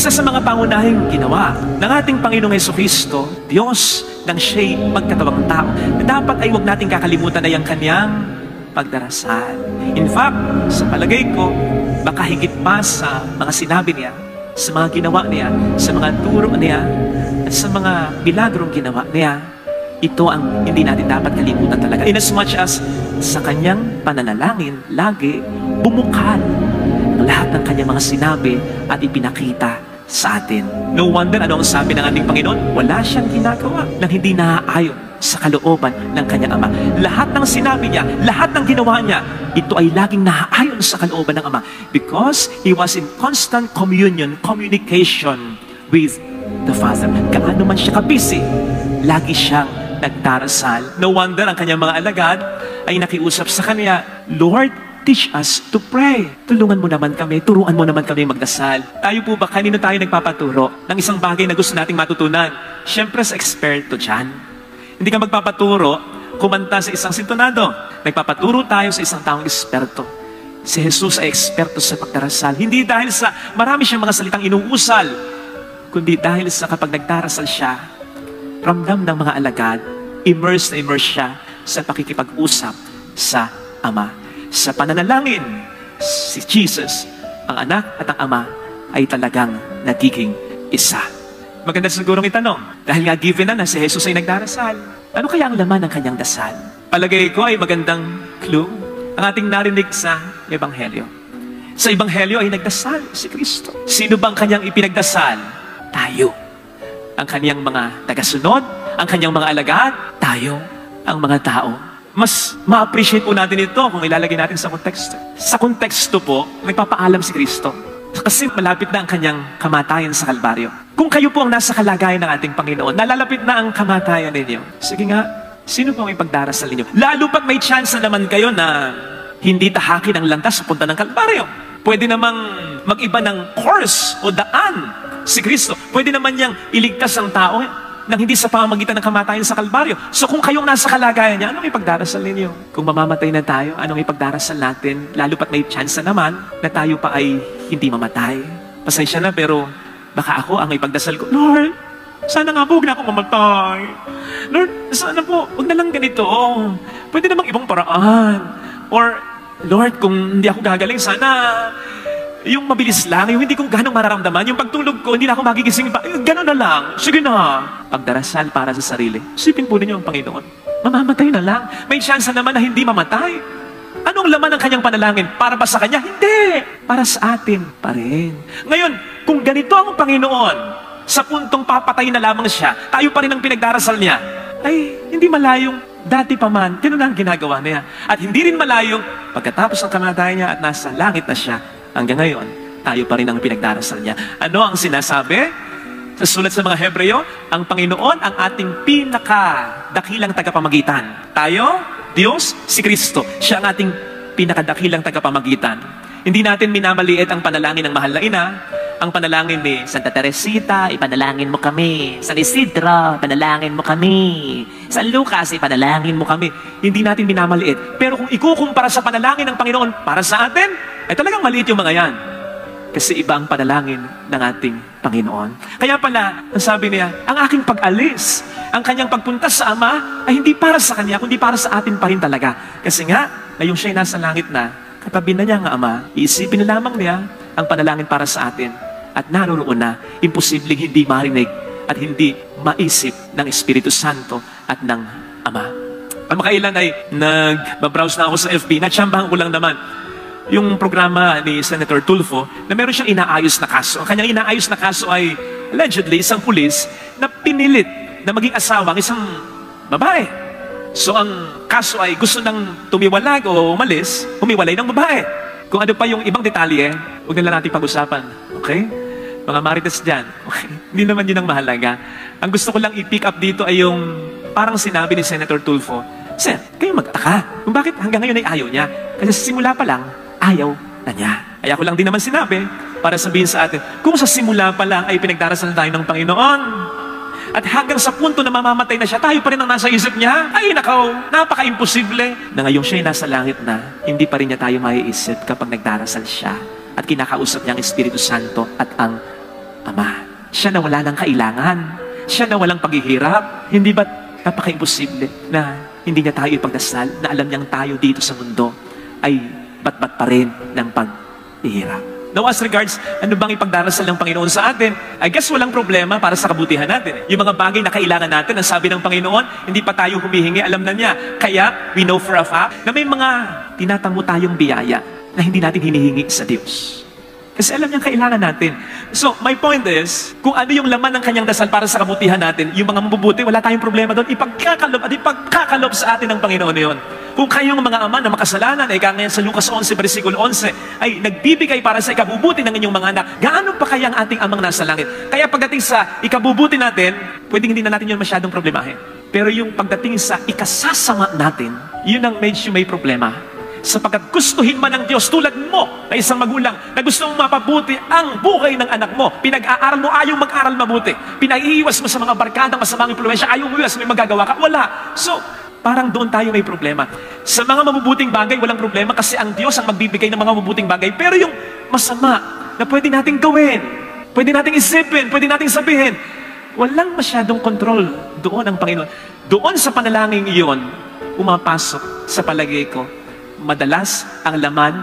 Isa sa mga pangunahing ginawa ng ating Panginoong Jesucristo, Diyos, nang siya'y magkatawang tao, na dapat ay huwag nating kakalimutan ay ang kanyang pagdarasal. In fact, sa palagay ko, baka higit pa sa mga sinabi niya, sa mga ginawa niya, sa mga turo niya, at sa mga milagrong ginawa niya, ito ang hindi natin dapat kalimutan talaga. In as much as sa kanyang pananalangin, lagi bumukal ang lahat ng kanyang mga sinabi at ipinakita sa atin. No wonder ano ang sabi ng ating Panginoon, wala siyang ginagawa nang hindi naaayon sa kalooban ng kanyang Ama. Lahat ng sinabi niya, lahat ng ginawa niya, ito ay laging naaayon sa kalooban ng Ama because He was in constant communication with the Father. Gaano man siya kabisi, lagi siyang nagdarasal. No wonder ang kanyang mga alagad ay nakiusap sa kanya, Lord, teach us to pray. Tulungan mo naman kami, turuan mo naman kami magdasal. Tayo po ba, kanino tayo nagpapaturo ng isang bagay na gusto nating matutunan? Siyempre sa eksperto dyan. Hindi ka magpapaturo, kumanta sa isang sintonado. Nagpapaturo tayo sa isang taong eksperto. Si Jesus ay eksperto sa pagdarasal. Hindi dahil sa marami siyang mga salitang inuusal, kundi dahil sa kapag nagdarasal siya, ramdam ng mga alagad, immerse na immerse siya sa pakikipag-usap sa Ama. Sa pananalangin, si Jesus, ang anak at ang Ama, ay talagang nagiging isa. Maganda sigurong itanong, dahil nga given na si Jesus ay nagdarasal, ano kaya ang laman ng kanyang dasal? Palagay ko ay magandang clue ang ating narinig sa Ebanghelyo. Sa Ebanghelyo ay nagdasal si Kristo. Sino bang kanyang ipinagdasal? Tayo. Ang kanyang mga tagasunod, ang kanyang mga alagad, tayo, ang mga tao. Mas ma-appreciate po natin ito kung ilalagay natin sa konteksto. Sa konteksto po, nagpapaalam si Kristo. Kasi malapit na ang kanyang kamatayan sa Kalbaryo. Kung kayo po ang nasa kalagayan ng ating Panginoon, nalalapit na ang kamatayan ninyo. Sige nga, sino po ang ipagdarasal ninyo? Lalo pag may chance na naman kayo na hindi tahakin ang landas sa punta ng Kalbaryo. Pwede namang mag-iba ng course o daan si Kristo. Pwede naman niyang iligtas ang tao nang hindi sa pamamagitan ng kamatayan sa Kalbaryo. So kung kayong nasa kalagayan niya, anong ipagdarasal ninyo? Kung mamamatay na tayo, anong ipagdarasal natin? Lalo pat may chance na naman na tayo pa ay hindi mamatay. Pasensya na, pero baka ako ang ipagdasal ko, Lord, sana nga po, huwag na ako mamatay. Lord, sana po, huwag na lang ganito. Pwede namang ibang paraan. Or, Lord, kung hindi ako gagaling, sana yung mabilis lang, yung hindi ko ganong mararamdaman, yung pagtulog ko, hindi na ako magigising pa, gano'n na lang, sige na. Pagdarasal para sa sarili, isipin po ninyo ang Panginoon. Mamamatay na lang. May chance naman na hindi mamatay. Anong laman ng kanyang panalangin? Para ba sa kanya? Hindi. Para sa atin pa rin. Ngayon, kung ganito ang Panginoon, sa puntong papatay na lamang siya, tayo pa rin ang pinagdarasal niya, ay hindi malayong dati pa man, ganun ang ginagawa niya. At hindi rin malayong pagkatapos ng kamatayan niya at nasa langit na siya, hanggang ngayon, tayo pa rin ang pinagdarasal niya. Ano ang sinasabi? Sa sulat sa mga Hebreo, ang Panginoon ang ating pinakadakilang tagapamagitan. Tayo, Diyos, si Kristo. Siya ang ating pinakadakilang tagapamagitan. Hindi natin minamaliit ang panalangin ng mahal na ina. Ang panalangin ni Santa Teresita, ipanalangin mo kami. San Isidro, ipanalangin mo kami. San Lucas, ipanalangin mo kami. Hindi natin minamaliit. Pero kung ikukumpara sa panalangin ng Panginoon para sa atin, ay talagang maliit yung mga yan. Kasi iba ang panalangin ng ating Panginoon. Kaya pala, ang sabi niya, ang aking pag-alis, ang kanyang pagpunta sa Ama, ay hindi para sa kanya, kundi para sa atin pa rin talaga. Kasi nga, ngayong siya'y nasa langit na, katabi na niya ang Ama, iisipin na lamang niya ang panalangin para sa atin. At naroon na, imposibleng hindi marinig at hindi maisip ng Espiritu Santo at ng Ama. Kamakailan ay nag-browse na ako sa FB, natsambahan ko lang naman yung programa ni Senator Tulfo na meron siyang inaayos na kaso. Ang kanyang inaayos na kaso ay allegedly isang pulis na pinilit na maging asawa ng isang babae. So ang kaso ay gusto nang tumiwalag o umalis, humiwalay ng babae. Kung ano pa yung ibang detalye, huwag na lang natin pag-usapan. Okay? Mga marites dyan. Okay? Hindi naman yun ang mahalaga. Ang gusto ko lang i-pick up dito ay yung parang sinabi ni Senator Tulfo, Sir, kayo magtaka kung bakit hanggang ngayon ay ayaw niya. Kasi sa simula pa lang, ayaw na niya. Kaya ko lang din naman sinabi para sabihin sa atin, kung sa simula pa lang ay pinagdarasal tayo ng Panginoon, at hanggang sa punto na mamamatay na siya, tayo pa rin ang nasa isip niya, ay nakaw, napaka-imposible na ngayong siya'y nasa langit na, hindi pa rin niya tayo maiisip kapag nagdarasal siya at kinakausap niya ang Espiritu Santo at ang Ama. Siya na wala ng kailangan. Siya na walang paghihirap. Hindi ba napaka-imposible na hindi niya tayo ipagdasal, na alam niyang tayo dito sa mundo ay bat-bat pa rin ng paghihirap? Now, as regards, ano bang ipagdarasal ng Panginoon sa atin? I guess walang problema para sa kabutihan natin. Yung mga bagay na kailangan natin, ang sabi ng Panginoon, hindi pa tayo humihingi, alam na niya. Kaya, we know for a fact na may mga tinatamo tayong biyaya na hindi natin hinihingi sa Diyos. Kasi alam niyang kailangan natin. So, my point is, kung ano yung laman ng kanyang dasal para sa kabutihan natin, yung mga mabubuti, wala tayong problema doon. Ipagkakalob at ipagkakalob sa atin ng Panginoon yun. Kung kayong mga ama na makasalanan, ay kaya sa Lucas 11, versikulo 11, ay nagbibigay para sa ikabubuti ng inyong mga anak, gaano pa kaya ang ating amang nasa langit? Kaya pagdating sa ikabubuti natin, pwedeng hindi na natin yun masyadong problemahin. Pero yung pagdating sa ikasasama natin, yun ang medyo may problema. Sapagkat gustuhin man ng Diyos tulad mo na isang magulang na gusto mong mapabuti ang buhay ng anak mo. Pinag-aaral mo, ayaw mag-aral mabuti. Pinag-iiwas mo sa mga barkadang masamang impluwensya, ayaw mo iwas, may magagawa ka. Wala. So, parang doon tayo may problema. Sa mga mabubuting bagay, walang problema kasi ang Diyos ang magbibigay ng mga mabubuting bagay. Pero yung masama na pwede nating gawin, pwede nating isipin, pwede nating sabihin, walang masyadong control doon ang Panginoon. Doon sa panalangin iyon, umapasok sa palagay ko, madalas ang laman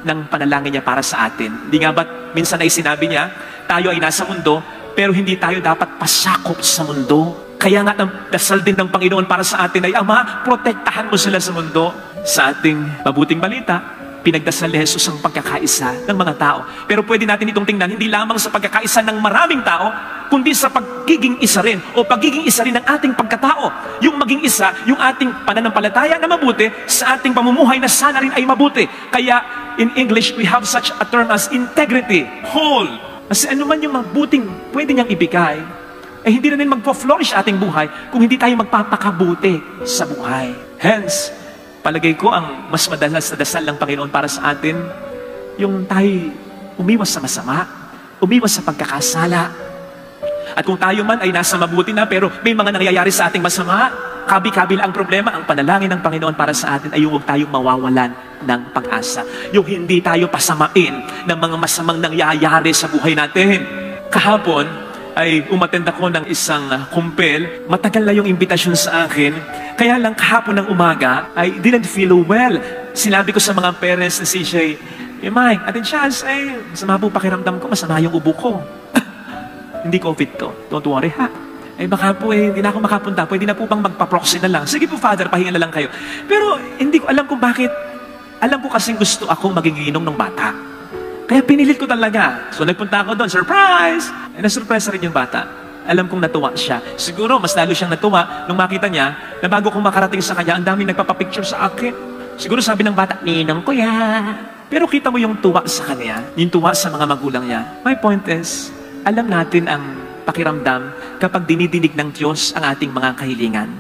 ng panalangin niya para sa atin. Hindi nga ba't minsan ay sinabi niya, tayo ay nasa mundo, pero hindi tayo dapat pasakop sa mundo. Kaya nga ang dasal din ng Panginoon para sa atin ay, Ama, protektahan mo sila sa mundo. Sa ating mabuting balita, pinagdasal ni Jesus ang pagkakaisa ng mga tao. Pero pwede natin itong tingnan, hindi lamang sa pagkakaisa ng maraming tao, kundi sa pagiging isa rin, o pagiging isa rin ng ating pagkatao. Yung maging isa, yung ating pananampalataya na mabuti, sa ating pamumuhay na sana rin ay mabuti. Kaya, in English, we have such a term as integrity, whole. Kasi ano man yung mabuting pwede niyang ibigay, eh hindi na rin magpo-flourish ating buhay kung hindi tayo magpapakabuti sa buhay. Hence, palagay ko ang mas madalas na dasal ng Panginoon para sa atin, yung tayo umiwas sa masama, umiwas sa pagkakasala. At kung tayo man ay nasa mabuti na pero may mga nangyayari sa ating masama, kabi-kabila ang problema, ang panalangin ng Panginoon para sa atin ay huwag tayong mawawalan ng pag-asa. Yung hindi tayo pasamain ng mga masamang nangyayari sa buhay natin. Kahapon, ay umattend ako ng isang kumpel. Matagal na yung imbitasyon sa akin. Kaya lang kahapon ng umaga, I didn't feel well. Sinabi ko sa mga parents na si CJ, Mike, Atin Charles, masama po pakiramdam ko, masama yung ubo ko. Hindi COVID to. Don't worry ha. Baka po hindi na ako makapunta. Pwede na po bang magpa-proxy na lang? Sige po, Father, pahinga na lang kayo. Pero hindi ko alam kung bakit. Alam ko kasing gusto ako maging ginong ng bata. Kaya pinilit ko talaga. So nagpunta ako doon, surprise! Na-surprise rin yung bata. Alam kong natuwa siya. Siguro, mas lalo siyang natuwa nung makita niya na bago kong makarating sa kanya, ang daming nagpapapicture sa akin. Siguro sabi ng bata, ninang ko yan. Pero kita mo yung tuwa sa kanya, yung tuwa sa mga magulang niya. My point is, alam natin ang pakiramdam kapag dinidinig ng Diyos ang ating mga kahilingan.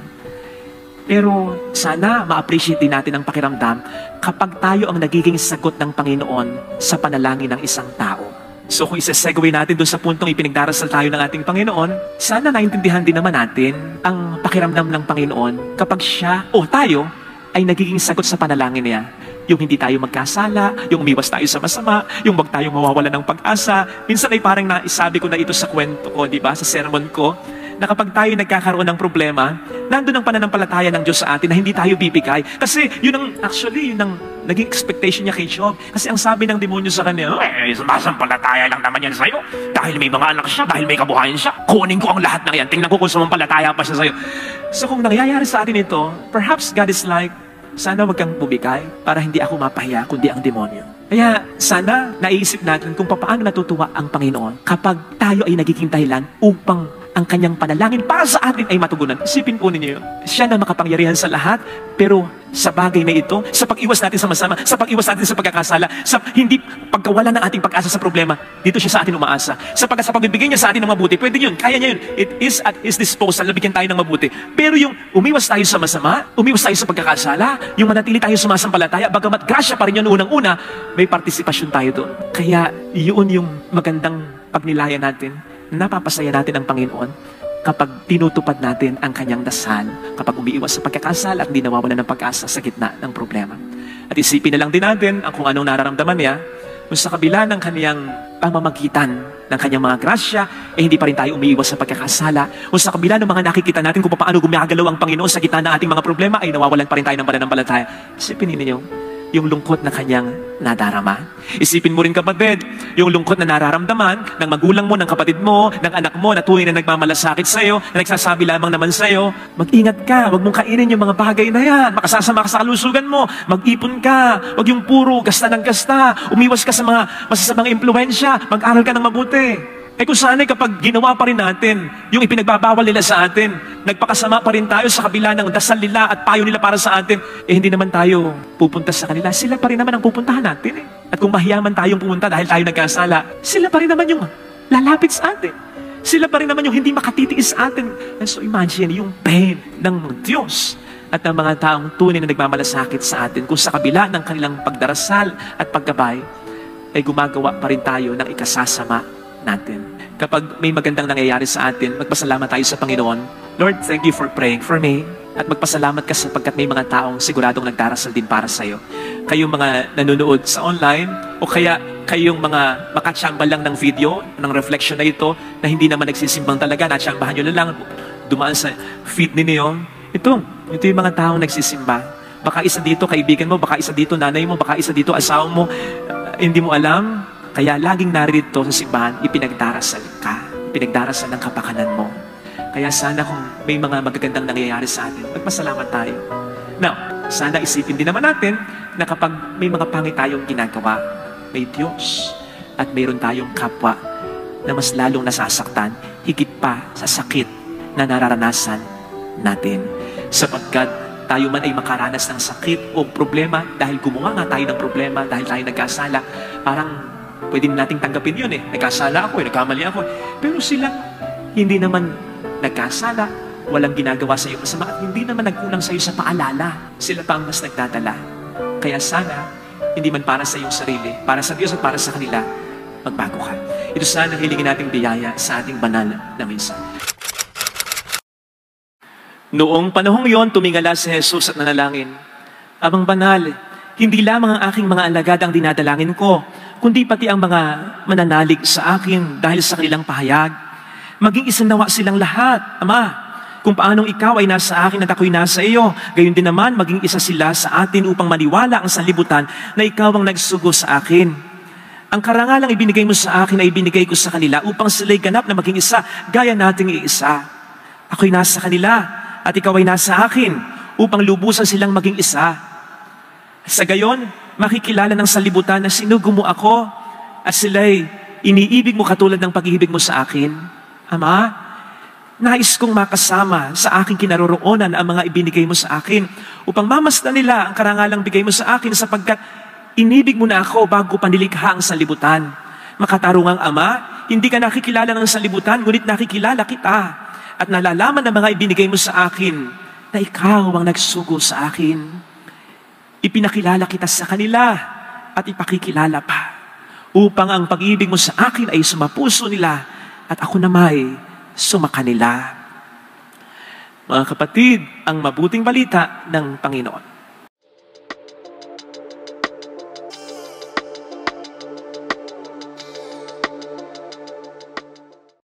Pero sana ma-appreciate din natin ang pakiramdam kapag tayo ang nagiging sagot ng Panginoon sa panalangin ng isang tao. So kung isa-segue natin doon sa puntong ipinagdarasal tayo ng ating Panginoon, sana naintindihan din naman natin ang pakiramdam ng Panginoon kapag siya o tayo ay nagiging sagot sa panalangin niya. Yung hindi tayo magkasala, yung umiwas tayo sa masama, yung wag tayong mawawala ng pag-asa. Minsan ay parang naisabi ko na ito sa kwento ko, di ba, sa sermon ko, na kapag tayo nagkakaroon ng problema, nandun ang pananampalataya ng Diyos sa atin na hindi tayo bibigay. Kasi yun ang, actually, yun ang naging expectation niya kay Job. Kasi ang sabi ng demonyo sa kanya, sumasampalataya lang naman yan sa'yo. Dahil may mga anak siya, dahil may kabuhayan siya, kunin ko ang lahat ng yan. Tingnan ko kung sumampalataya pa siya sa'yo. So kung nangyayari sa atin ito, perhaps God is like, sana wag kang bumigay para hindi ako mapahiya, kundi ang demonyo. Kaya sana naisip natin kung paano natutuwa ang Panginoon kapag tayo ay nagiging dahilan upang ang kanyang panalangin para sa atin ay matugunan. Isipin po ninyo, siya na makapangyarihan sa lahat, pero sa bagay na ito, sa pag-iwas natin sa masama, sa pag-iwas natin sa pagkakasala, sa hindi pagkawala ng ating pag-asa sa problema, dito siya sa atin umaasa. Sapagkat sa pagbibigay niya sa atin ng mabuti, pwede yun, kaya niya yun. It is at his disposal na bigyan tayo ng mabuti. Pero yung umiwas tayo sa masama, umiwas tayo sa pagkakasala, yung manatili tayo sumasampalataya, bagamat grasya pa rin yun unang-una, may partisipasyon tayo doon. Kaya yun yung magandang pagnilayan natin, napapasaya natin ang Panginoon kapag tinutupad natin ang kanyang dasal, kapag umiiwas sa pagkakasala at hindi nawawala ng pag-asa sa gitna ng problema. At isipin na lang din natin ang kung anong nararamdaman niya Kung sa kabila ng kaniyang pamamagitan ng kanyang mga grasya, hindi pa rin tayo umiiwas sa pagkakasala. Kung sa kabila ng mga nakikita natin kung paano gumagalaw ang Panginoon sa gitna ng ating mga problema, ay nawawalan pa rin tayo ng pananampalataya. Isipin ninyo, yung lungkot na kanyang nadarama. Isipin mo rin, kapatid, yung lungkot na nararamdaman ng magulang mo, ng kapatid mo, ng anak mo na tunay na nagmamalasakit sa'yo, na nagsasabi lamang naman sa'yo, mag-ingat ka, wag mong kainin yung mga bagay na yan, makasasama ka sa kalusugan mo, mag-ipon ka, wag yung puro gasta ng gasta, umiwas ka sa mga masasamang impluensya, mag-aral ka ng mabuti. Kung sana'y kapag ginawa pa rin natin yung ipinagbabawal nila sa atin, nagpakasama pa rin tayo sa kabila ng dasal nila at payo nila para sa atin, hindi naman tayo pupunta sa kanila. Sila pa rin naman ang pupuntahan natin. At kung mahiyaman tayong pumunta dahil tayo nagkasala, sila pa rin naman yung lalapit sa atin. Sila pa rin naman yung hindi makatitiis sa atin. And so imagine yung pain ng Diyos at ng mga taong tunay na nagmamalasakit sa atin kung sa kabila ng kanilang pagdarasal at paggabay, ay gumagawa pa rin tayo ng ikasasama natin. Kapag may magandang nangyayari sa atin, magpasalamat tayo sa Panginoon. Lord, thank you for praying for me. At magpasalamat ka sapagkat may mga taong siguradong nagdarasal din para sa iyo. Kayong mga nanonood sa online, o kaya kayong mga makatsamba lang ng video, ng reflection na ito, na hindi naman nagsisimbang talaga, natsambahan nyo na lang, dumaan sa feed ninyo. Ito yung mga taong nagsisimba. Baka isa dito kaibigan mo, baka isa dito nanay mo, baka isa dito asawa mo, hindi mo alam. Kaya laging narito sa simbahan, ipinagdarasal ka. Ipinagdarasal ng kapakanan mo. Kaya sana kung may mga magagandang nangyayari sa atin, magpasalamat tayo. Now, sana isipin din naman natin na kapag may mga pangit tayong ginagawa, may Diyos at mayroon tayong kapwa na mas lalong nasasaktan, higit pa sa sakit na nararanasan natin. Sapagkat tayo man ay makaranas ng sakit o problema dahil gumawa nga tayo ng problema, dahil tayo nagkasala, parang pwede nating tanggapin yun Nagkasala ako nagkamali ako Pero sila, hindi naman nagkasala, walang ginagawa sa iyo masama, at hindi naman nagkulang sa iyo sa paalala. Sila pa ang mas nagdadala. Kaya sana, hindi man para sa iyong sarili, para sa Diyos at para sa kanila, magbago ka. Ito sana hilingin nating biyaya sa ating banal na misa. Noong panahong yon, tumingala si Jesus at nanalangin, Amang banal, hindi lamang ang aking mga alagad ang dinadalangin ko, kundi pati ang mga mananalig sa akin dahil sa kanilang pahayag. Maging isanawa silang lahat, Ama, kung paanong ikaw ay nasa akin at ako'y nasa iyo. Gayon din naman, maging isa sila sa atin upang maniwala ang sanlibutan na ikaw ang nagsugo sa akin. Ang karangalang ibinigay mo sa akin ay ibinigay ko sa kanila upang sila'y ganap na maging isa, gaya nating iisa. Ako'y nasa kanila at ikaw ay nasa akin upang lubusan silang maging isa. Sa gayon, makikilala ng sanlibutan na sinugo mo ako at sila'y iniibig mo katulad ng pag-ibig mo sa akin. Ama, nais kong makasama sa aking kinaroroonan ang mga ibinigay mo sa akin upang mamasdan nila ang karangalang bigay mo sa akin sapagkat inibig mo na ako bago panilikha ang sanlibutan. Makatarungang Ama, hindi ka nakikilala ng sanlibutan, ngunit nakikilala kita at nalalaman ng mga ibinigay mo sa akin na ikaw ang nagsugo sa akin. Ipinakilala kita sa kanila at ipakikilala pa upang ang pag-ibig mo sa akin ay sumapuso nila at ako namay sumakanila. Mga kapatid, ang mabuting balita ng Panginoon.